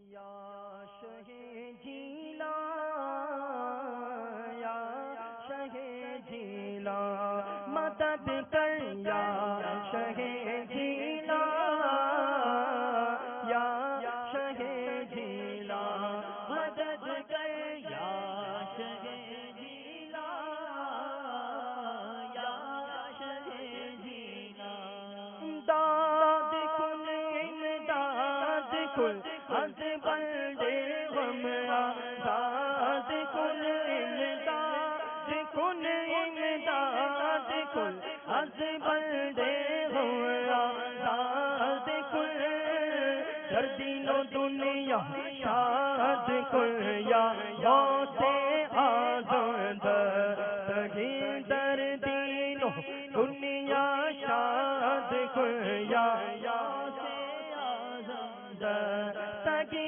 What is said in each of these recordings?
یا شہ جیلا یا شہ جیلا مدد کر یا شہ جیلا یا شہ جیلا مدد کر یا شہ جیلا یا شہ جیلا امداد کن امداد کن از بندے غمرا داد کن امداد کن امداد کن از بندے غمرا داد کن در دین و دنیا شاد کن یا غوث اعظم دستگی در دین و دنیا شاد کن یا غوث اعظم دستگی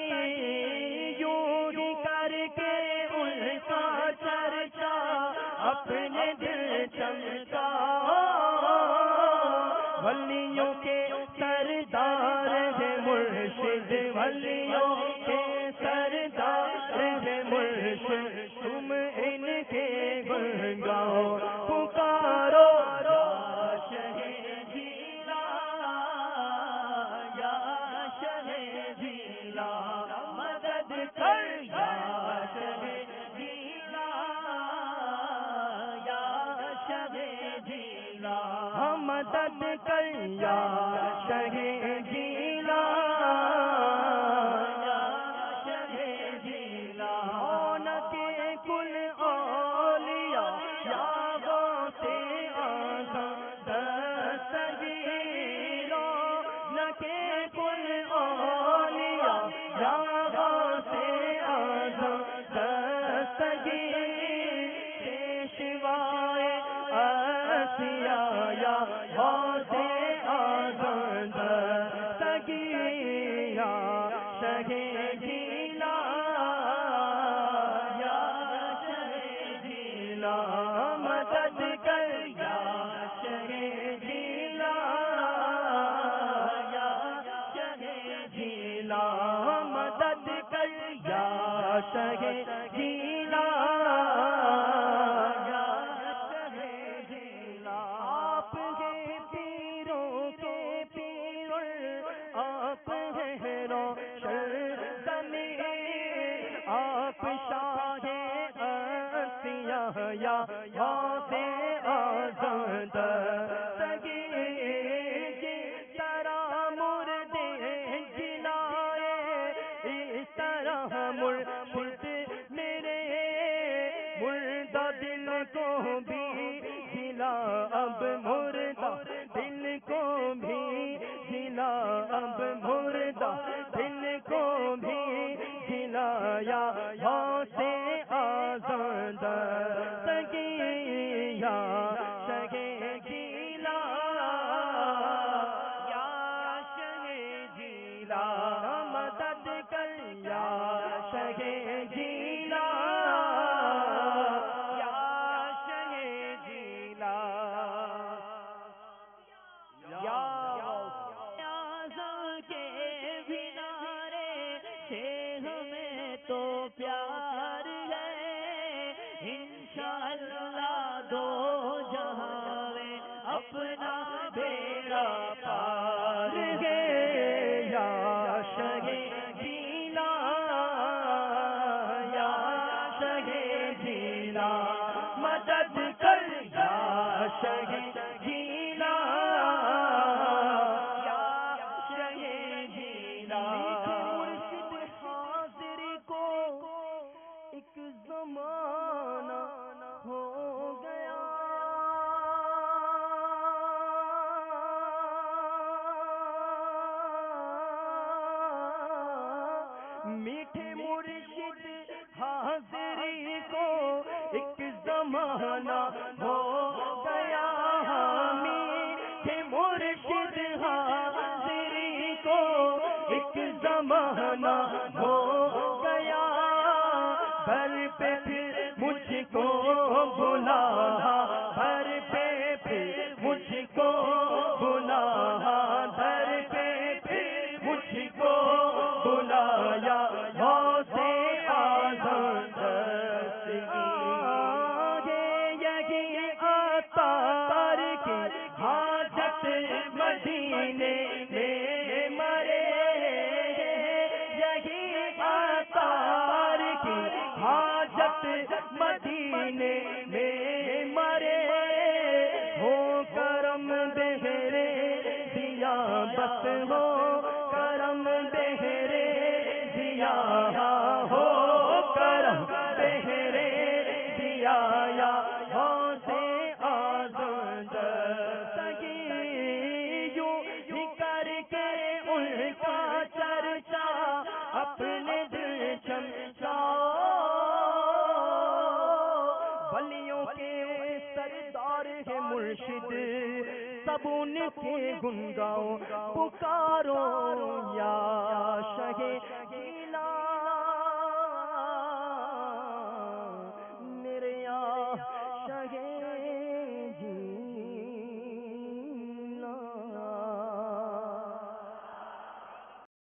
یوں ہی کر کے ان کا چرچا اپنے دل چمکا ولیوں کے سردار ہے مرشد ولیوں کے سردار ہے مرشد تم ان کے گن گاؤ پکارو یا شہ جیلا یا شہ جیلا مدد کر یا شہ جیلا یا شہ جیلا مدد کر یا شہ جیلا یا شہ جیلا نہ کہ کل اولیاء یا غوث اعظم دستگیر نہ کہ کل اولیاء یا غوث اعظم دستگیر پیشوائے اسیا یا غوث اعظم دستگیر یا شہ جیلا یا شہ جیلا مدد کر یا شہ جیلا یا شہ جیلا مدد کر یا شہ جیلا یا شہ جیلا آپ کے پیروں کے پیر آپ ہیں روشن ضمیر آپ شاہ انبیاء یا غوث اعظم دستگیر جس طرح مردے جلائے اس طرح مرشد میرے مردہ دل کو بھی جلا اب مردہ دل کو بھی جلا اب مردہ دل کو بھی جلایا غوث اعظم دستگیر یا شہ جیلا یا شہ جیلا مدد کر یا شہ جیلا یا شہ جیلا یا اعظم کے بنارے سے ہمیں تو پیار ہے انشاءاللہ دو جہاں میں اپنا بیڑا پار ہے یا شہ جیلا یا شہ جیلا مدد کر یا شہ جیلا یا شہ جیلا مرشد حاضر کو ایک زمانہ ہو گیا میٹھے مرشد حاضری کو ایک زمانہ ہو گیا میٹھے مرشد حاضری کو ایک زمانہ ہو گیا گھر پہ پھر مجھ کو بلا گھر پہ پھر مجھ کو بلا گھر پہ پھر مجھ کو بلایا یہاں ہو کرم بہرے دیا یا غوثِ اعظم دستگیر یوں ہی کر کے ان کا چرچا اپنے دل چمچا ولیوں کے سردار ہے مرشد سب ان کے گن گاؤ پکارو یا شہ